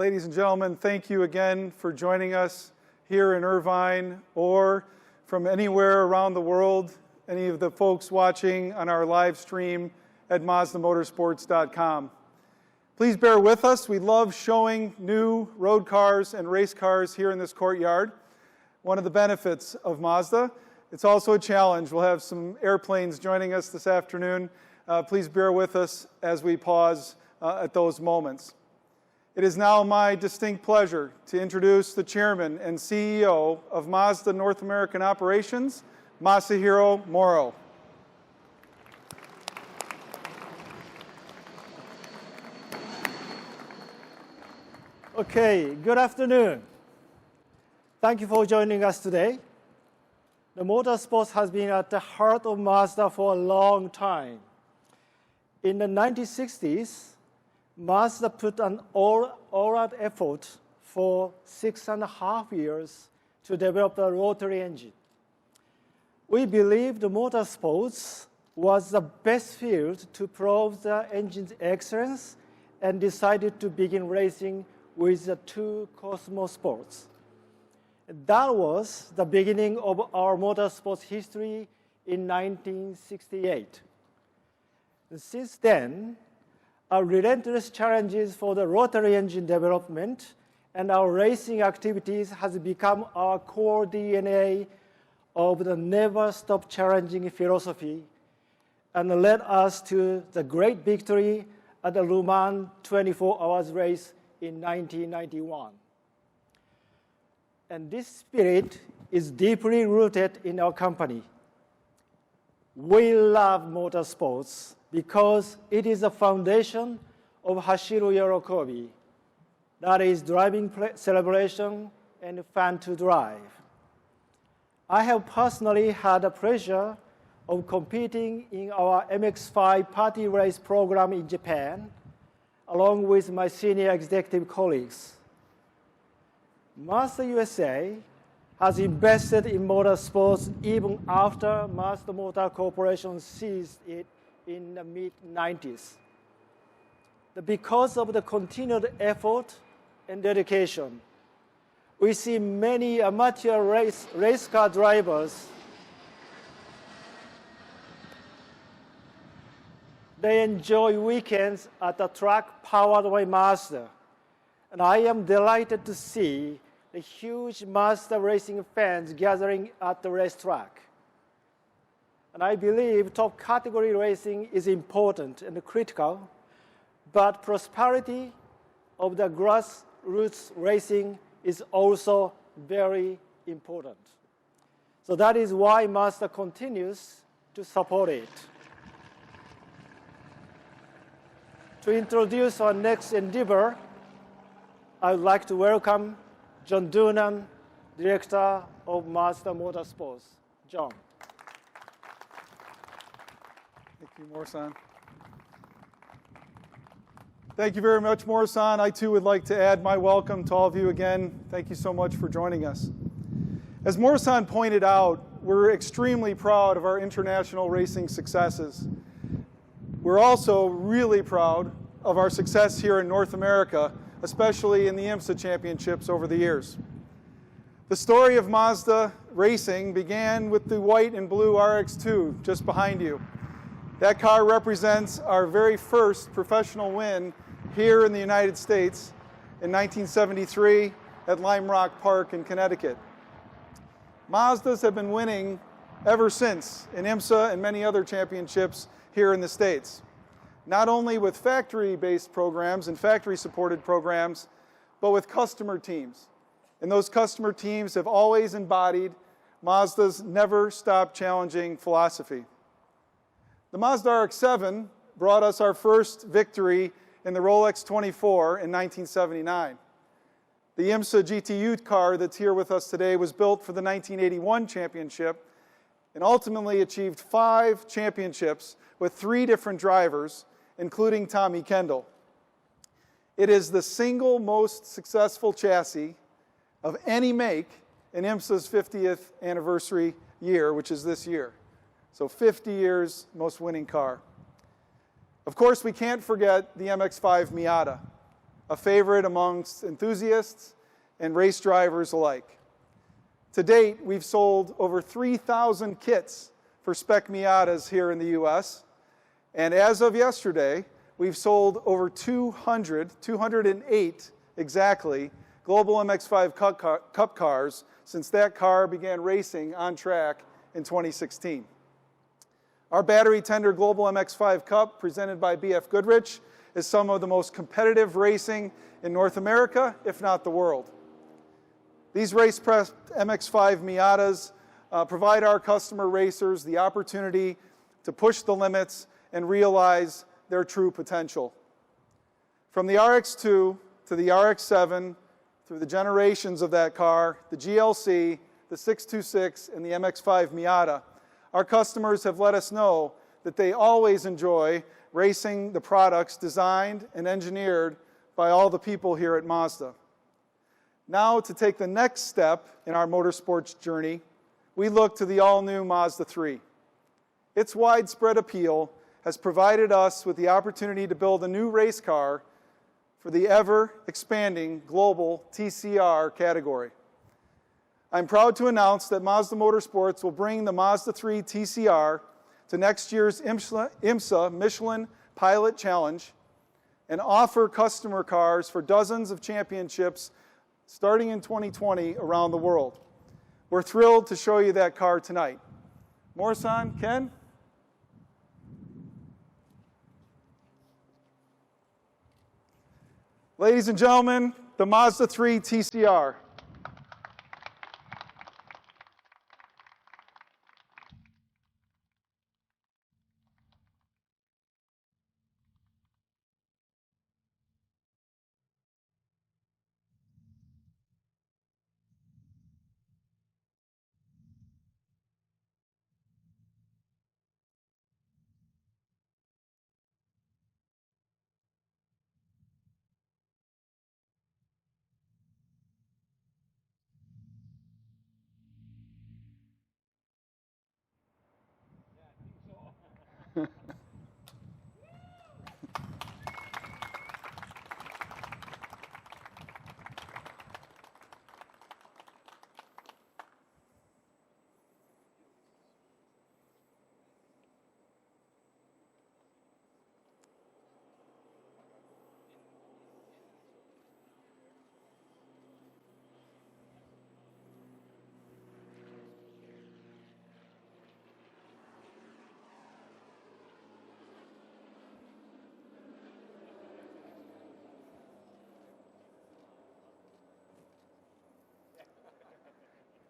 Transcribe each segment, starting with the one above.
Ladies and gentlemen, thank you again for joining us here in Irvine or from anywhere around the world, any of the folks watching on our live stream at MazdaMotorsports.com. Please bear with us. We love showing new road cars and race cars here in this courtyard. One of the benefits of Mazda. It's also a challenge. We'll have some airplanes joining us this afternoon. Please bear with us as we pause at those moments. It is now my distinct pleasure to introduce the Chairman and CEO of Mazda North American Operations, Masahiro Moro. Okay, good afternoon. Thank you for joining us today. The motorsports has been at the heart of Mazda for a long time. In the 1960s, Mazda put an all-out effort for 6.5 years to develop a rotary engine. We believed the motorsports was the best field to prove the engine's excellence and decided to begin racing with the two Cosmos sports. That was the beginning of our motorsports history in 1968. Since then, our relentless challenges for the rotary engine development and our racing activities has become our core DNA of the never stop challenging philosophy and led us to the great victory at the Le Mans 24 hours race in 1991. And this spirit is deeply rooted in our company. We love motorsports because it is the foundation of Hashiru Yorokobi, that is driving celebration and fun to drive. I have personally had the pleasure of competing in our MX-5 party race program in Japan, along with my senior executive colleagues. Mazda USA has invested in motorsports even after Mazda Motor Corporation seized it in the mid-90s. Because of the continued effort and dedication, we see many amateur race car drivers. They enjoy weekends at a track powered by Mazda. And I am delighted to see the huge Mazda racing fans gathering at the racetrack. And I believe top category racing is important and critical, but prosperity of the grassroots racing is also very important. So that is why Mazda continues to support it. To introduce our next endeavor, I would like to welcome John Doonan, Director of Mazda Motorsports. John. Thank you, Moro-san. Thank you very much, Moro-san. I too would like to add my welcome to all of you again. Thank you so much for joining us. As Moro-san pointed out, we're extremely proud of our international racing successes. We're also really proud of our success here in North America, especially in the IMSA championships over the years. The story of Mazda racing began with the white and blue RX-2 just behind you. That car represents our very first professional win here in the United States in 1973 at Lime Rock Park in Connecticut. Mazdas have been winning ever since in IMSA and many other championships here in the States, not only with factory-based programs and factory-supported programs, but with customer teams. And those customer teams have always embodied Mazda's never stop challenging philosophy. The Mazda RX-7 brought us our first victory in the Rolex 24 in 1979. The IMSA GTU car that's here with us today was built for the 1981 championship and ultimately achieved 5 championships with 3 different drivers, including Tommy Kendall. It is the single most successful chassis of any make in IMSA's 50th anniversary year, which is this year. So 50 years, most winning car. Of course, we can't forget the MX-5 Miata, a favorite amongst enthusiasts and race drivers alike. To date, we've sold over 3,000 kits for spec Miatas here in the US, and as of yesterday, we've sold over 208 exactly, Global MX-5 Cup cars since that car began racing on track in 2016. Our battery tender Global MX-5 Cup, presented by BF Goodrich, is some of the most competitive racing in North America, if not the world. These race-pressed MX-5 Miatas provide our customer racers the opportunity to push the limits and realize their true potential. From the RX-2 to the RX-7, through the generations of that car, the GLC, the 626, and the MX-5 Miata, our customers have let us know that they always enjoy racing the products designed and engineered by all the people here at Mazda. Now, to take the next step in our motorsports journey, we look to the all-new Mazda 3. Its widespread appeal has provided us with the opportunity to build a new race car for the ever-expanding global TCR category. I'm proud to announce that Mazda Motorsports will bring the Mazda 3 TCR to next year's IMSA Michelin Pilot Challenge and offer customer cars for dozens of championships starting in 2020 around the world. We're thrilled to show you that car tonight. Moro-san, Ken? Ladies and gentlemen, the Mazda 3 TCR.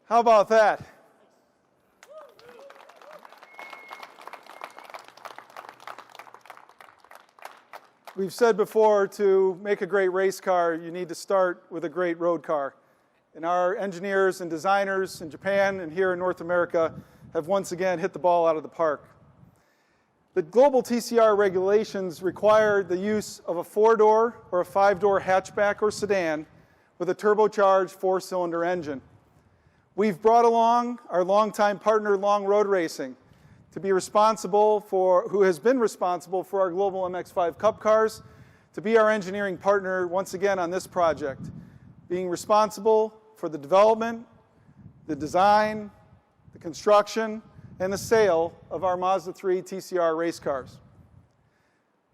How about that? We've said before, to make a great race car, you need to start with a great road car. And our engineers and designers in Japan and here in North America have once again hit the ball out of the park. The global TCR regulations require the use of a 4-door or a 5-door hatchback or sedan with a turbocharged 4-cylinder engine. We've brought along our longtime partner, Long Road Racing, to be responsible for, who has been responsible for our global MX-5 Cup cars, to be our engineering partner once again on this project, being responsible for the development, the design, the construction, and the sale of our Mazda 3 TCR race cars.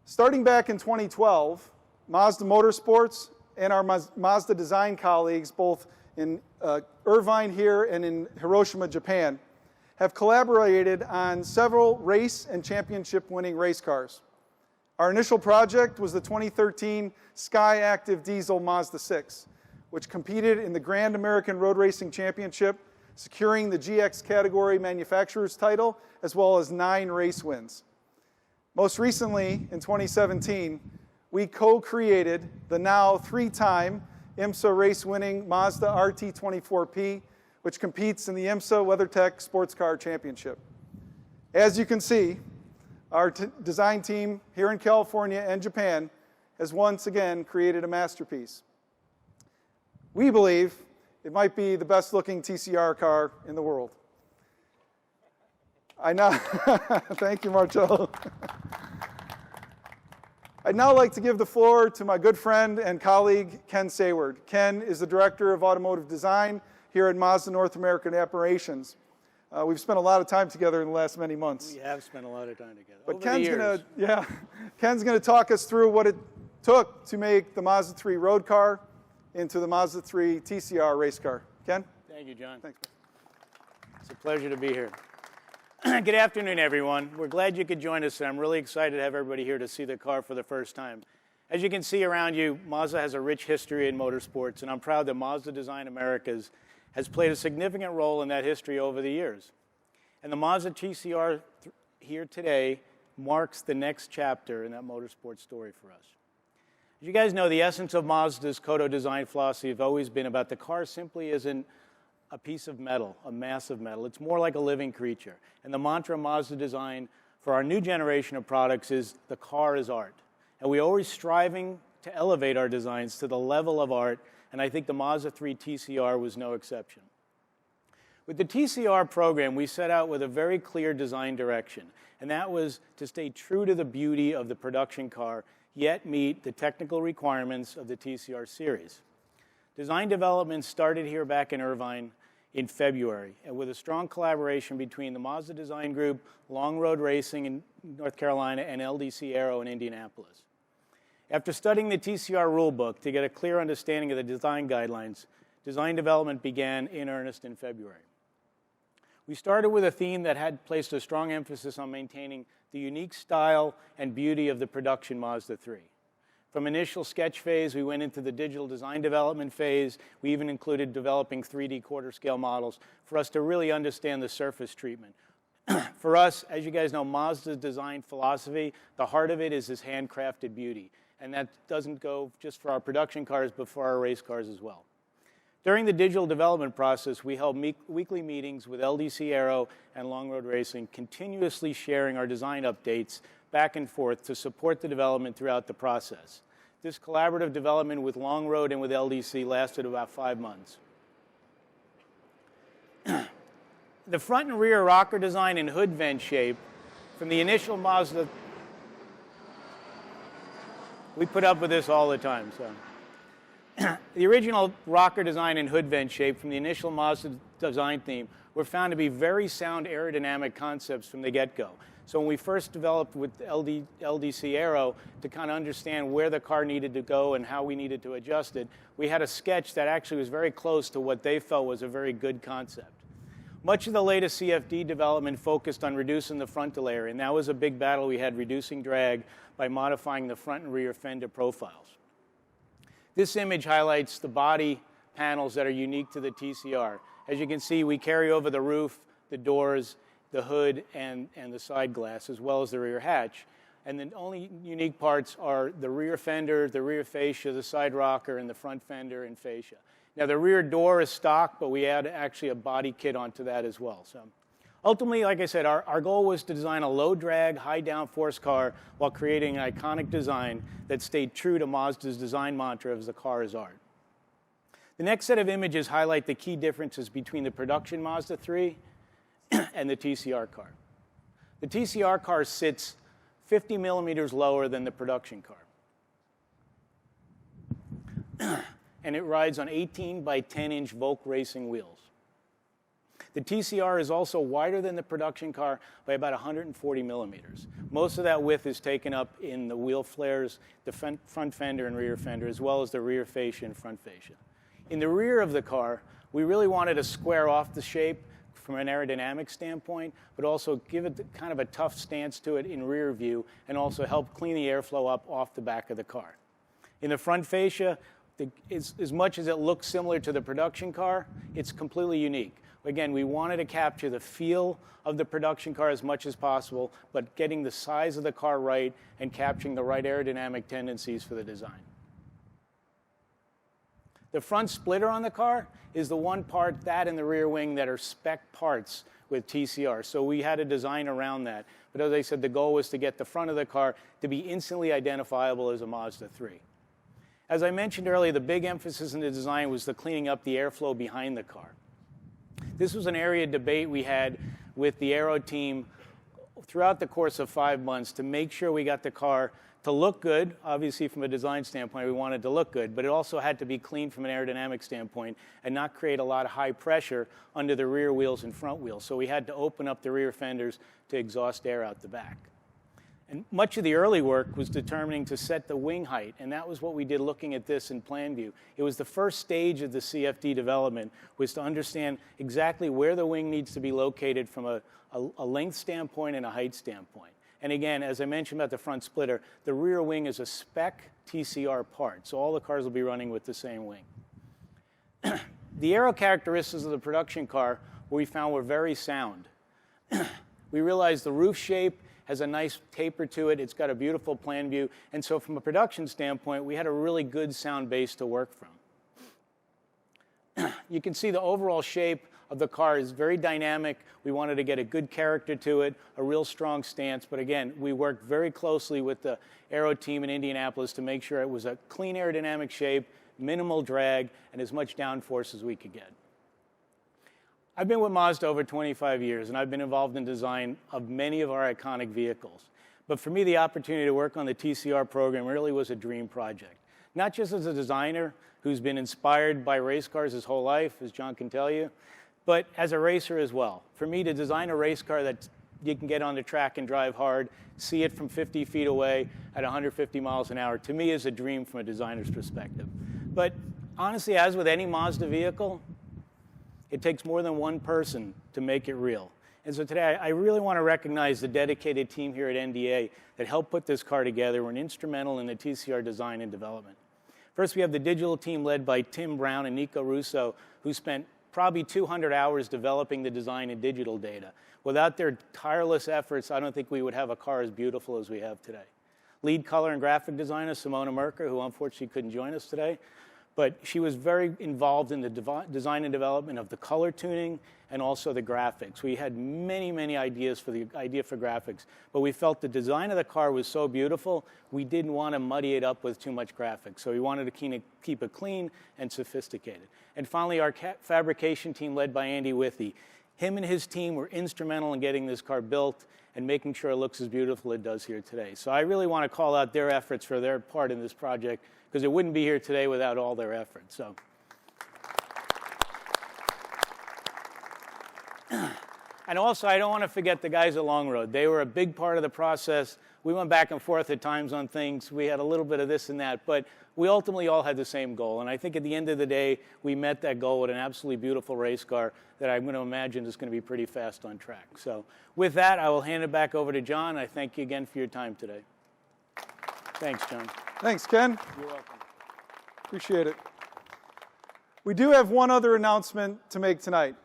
Starting back in 2012, Mazda Motorsports and our Mazda Design colleagues, both in Irvine here and in Hiroshima, Japan, have collaborated on several race and championship winning race cars. Our initial project was the 2013 Sky Active Diesel Mazda 6, which competed in the Grand American Road Racing Championship, securing the GX category manufacturer's title, as well as 9 race wins. Most recently, in 2017, we co-created the now 3-time IMSA race-winning Mazda RT24P, which competes in the IMSA WeatherTech Sports Car Championship. As you can see, our design team here in California and Japan has once again created a masterpiece. We believe it might be the best-looking TCR car in the world. I know. Thank you, Marcello. I'd now like to give the floor to my good friend and colleague, Ken Sayward. Ken is the Director of Automotive Design here at Mazda North American Operations. We've spent a lot of time together in the last many months. We have spent a lot of time together. But Ken's going to talk us through what it took to make the Mazda 3 road car into the Mazda 3 TCR race car. Ken? Thank you, John. Thanks. It's a pleasure to be here. Good afternoon, everyone. We're glad you could join us, and I'm really excited to have everybody here to see the car for the first time. As you can see around you, Mazda has a rich history in motorsports, and I'm proud that Mazda Design America has played a significant role in that history over the years. And the Mazda TCR here today marks the next chapter in that motorsport story for us. As you guys know, the essence of Mazda's Kodo design philosophy has always been about the car simply isn't a piece of metal, a mass of metal. It's more like a living creature. And the mantra of Mazda Design for our new generation of products is the car is art. And we're always striving to elevate our designs to the level of art, and I think the Mazda 3 TCR was no exception. With the TCR program, we set out with a very clear design direction, and that was to stay true to the beauty of the production car, yet meet the technical requirements of the TCR series. Design development started here back in Irvine in February, and with a strong collaboration between the Mazda Design Group, Long Road Racing in North Carolina, and LDC Aero in Indianapolis. After studying the TCR rulebook to get a clear understanding of the design guidelines, design development began in earnest in February. We started with a theme that had placed a strong emphasis on maintaining the unique style and beauty of the production Mazda 3. From initial sketch phase, we went into the digital design development phase. We even included developing 3D quarter-scale models for us to really understand the surface treatment. For us, as you guys know, Mazda's design philosophy, the heart of it is this handcrafted beauty. And that doesn't go just for our production cars, but for our race cars as well. During the digital development process, we held weekly meetings with LDC Aero and Long Road Racing, continuously sharing our design updates back and forth to support the development throughout the process. This collaborative development with Long Road and with LDC lasted about 5 months. The front and rear rocker design and hood vent shape from the initial Mazda, we put up with this all the time. So, the original rocker design and hood vent shape from the initial Mazda design theme were found to be very sound aerodynamic concepts from the get-go. So when we first developed with LDC Aero to kind of understand where the car needed to go and how we needed to adjust it, we had a sketch that actually was very close to what they felt was a very good concept. Much of the latest CFD development focused on reducing the frontal area, and that was a big battle we had, reducing drag by modifying the front and rear fender profiles. This image highlights the body panels that are unique to the TCR. As you can see, we carry over the roof, the doors, the hood, and the side glass, as well as the rear hatch. And the only unique parts are the rear fender, the rear fascia, the side rocker, and the front fender and fascia. Now, the rear door is stock, but we add actually a body kit onto that as well. So, ultimately, like I said, our goal was to design a low-drag, high-downforce car while creating an iconic design that stayed true to Mazda's design mantra of the car is art. The next set of images highlight the key differences between the production Mazda 3 and the TCR car. The TCR car sits 50 millimeters lower than the production car. And it rides on 18 by 10-inch Volk racing wheels. The TCR is also wider than the production car by about 140 millimeters. Most of that width is taken up in the wheel flares, the front fender and rear fender, as well as the rear fascia and front fascia. In the rear of the car, we really wanted to square off the shape from an aerodynamic standpoint, but also give it kind of a tough stance to it in rear view and also help clean the airflow up off the back of the car. In the front fascia, as much as it looks similar to the production car, it's completely unique. Again, we wanted to capture the feel of the production car as much as possible, but getting the size of the car right and capturing the right aerodynamic tendencies for the design. The front splitter on the car is the one part, that and the rear wing, that are spec parts with TCR. So we had a design around that. But as I said, the goal was to get the front of the car to be instantly identifiable as a Mazda 3. As I mentioned earlier, the big emphasis in the design was the cleaning up the airflow behind the car. This was an area of debate we had with the Aero team throughout the course of 5 months to make sure we got the car to look good. Obviously, from a design standpoint, we wanted to look good, but it also had to be clean from an aerodynamic standpoint and not create a lot of high pressure under the rear wheels and front wheels. So we had to open up the rear fenders to exhaust air out the back. And much of the early work was determining to set the wing height, and that was what we did looking at this in plan view. It was the first stage of the CFD development, was to understand exactly where the wing needs to be located from a length standpoint and a height standpoint. And again, as I mentioned about the front splitter, the rear wing is a spec TCR part, so all the cars will be running with the same wing. The aero characteristics of the production car we found were very sound. We realized the roof shape has a nice taper to it. It's got a beautiful plan view. And so from a production standpoint, we had a really good sound base to work from. You can see the overall shape of the car is very dynamic. We wanted to get a good character to it, a real strong stance. But again, we worked very closely with the aero team in Indianapolis to make sure it was a clean aerodynamic shape, minimal drag, and as much downforce as we could get. I've been with Mazda over 25 years, and I've been involved in design of many of our iconic vehicles. But for me, the opportunity to work on the TCR program really was a dream project. Not just as a designer who's been inspired by race cars his whole life, as John can tell you, but as a racer as well. For me to design a race car that you can get on the track and drive hard, see it from 50 feet away at 150 miles an hour, to me is a dream from a designer's perspective. But honestly, as with any Mazda vehicle, it takes more than one person to make it real. And so today, I really want to recognize the dedicated team here at NDA that helped put this car together. Were instrumental in the TCR design and development. First, we have the digital team led by Tim Brown and Nico Russo, who spent probably 200 hours developing the design and digital data. Without their tireless efforts, I don't think we would have a car as beautiful as we have today. Lead color and graphic designer, Simona Merker, who unfortunately couldn't join us today, but she was very involved in the design and development of the color tuning and also the graphics. We had many, many ideas for the idea for graphics, but we felt the design of the car was so beautiful, we didn't want to muddy it up with too much graphics. So we wanted to keep it clean and sophisticated. And finally, our fabrication team led by Andy Withy. Him and his team were instrumental in getting this car built and making sure it looks as beautiful as it does here today. So I really want to call out their efforts for their part in this project, because it wouldn't be here today without all their efforts. So, and also, I don't want to forget the guys at Long Road. They were a big part of the process. We went back and forth at times on things. We had a little bit of this and that, but we ultimately all had the same goal. And I think at the end of the day, we met that goal with an absolutely beautiful race car that I'm going to imagine is going to be pretty fast on track. So with that, I will hand it back over to John. I thank you again for your time today. Thanks, John. Thanks, Ken. You're welcome. Appreciate it. We do have one other announcement to make tonight.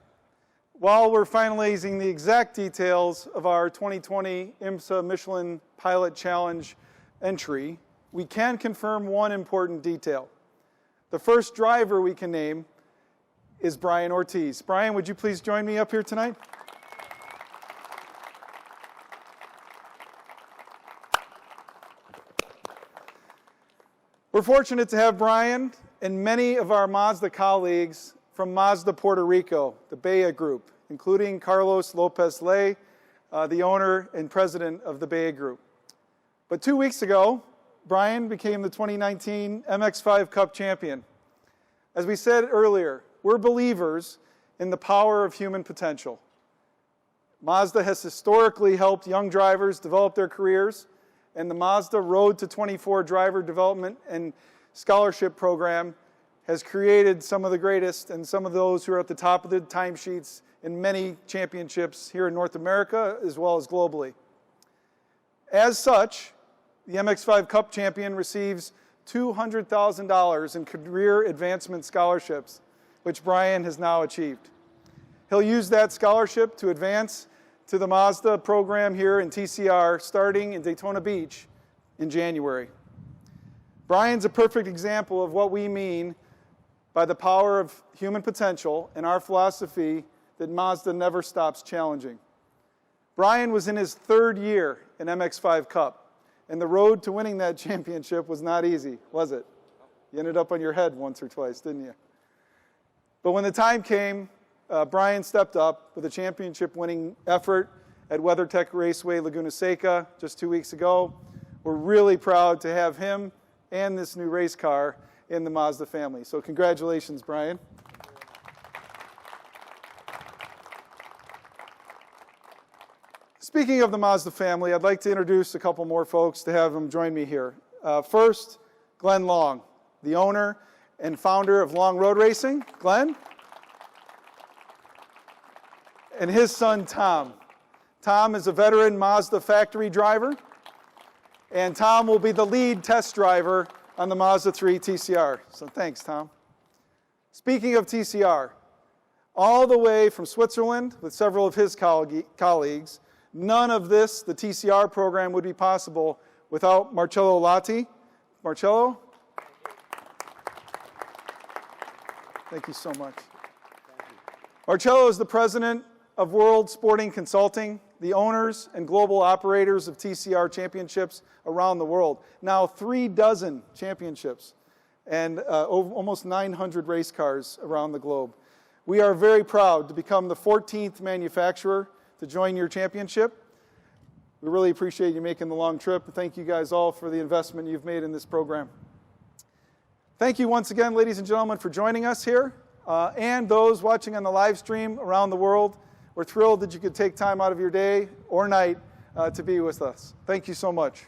While we're finalizing the exact details of our 2020 IMSA Michelin Pilot Challenge entry, we can confirm one important detail. The first driver we can name is Brian Ortiz. Brian, would you please join me up here tonight? We're fortunate to have Brian and many of our Mazda colleagues from Mazda Puerto Rico, the Bea Group, including Carlos Lopez-Ley, the owner and president of the Bea Group. But 2 weeks ago, Brian became the 2019 MX-5 Cup champion. As we said earlier, we're believers in the power of human potential. Mazda has historically helped young drivers develop their careers, and the Mazda Road to 24 driver development and scholarship program has created some of the greatest and some of those who are at the top of the timesheets in many championships here in North America as well as globally. As such, the MX-5 Cup champion receives $200,000 in career advancement scholarships, which Brian has now achieved. He'll use that scholarship to advance to the Mazda program here in TCR starting in Daytona Beach in January. Brian's a perfect example of what we mean by the power of human potential and our philosophy that Mazda never stops challenging. Brian was in his third year in MX-5 Cup, and the road to winning that championship was not easy, was it? You ended up on your head once or twice, didn't you? But when the time came, Brian stepped up with a championship-winning effort at WeatherTech Raceway Laguna Seca just 2 weeks ago, We're really proud to have him and this new race car in the Mazda family. So congratulations, Brian. Speaking of the Mazda family, I'd like to introduce a couple more folks to have them join me here. First, Glenn Long, the owner and founder of Long Road Racing. Glenn? And his son, Tom. Tom is a veteran Mazda factory driver, and Tom will be the lead test driver on the Mazda3 TCR. So thanks, Tom. Speaking of TCR, all the way from Switzerland with several of his colleagues, none of this, the TCR program, would be possible without Marcello Latti. Marcello? Thank you so much. Marcello is the president of World Sporting Consulting, the owners and global operators of TCR championships around the world. Now 36 championships and almost 900 race cars around the globe. We are very proud to become the 14th manufacturer to join your championship. We really appreciate you making the long trip. Thank you guys all for the investment you've made in this program. Thank you once again, ladies and gentlemen, for joining us here. And those watching on the live stream around the world, we're thrilled that you could take time out of your day or night to be with us. Thank you so much.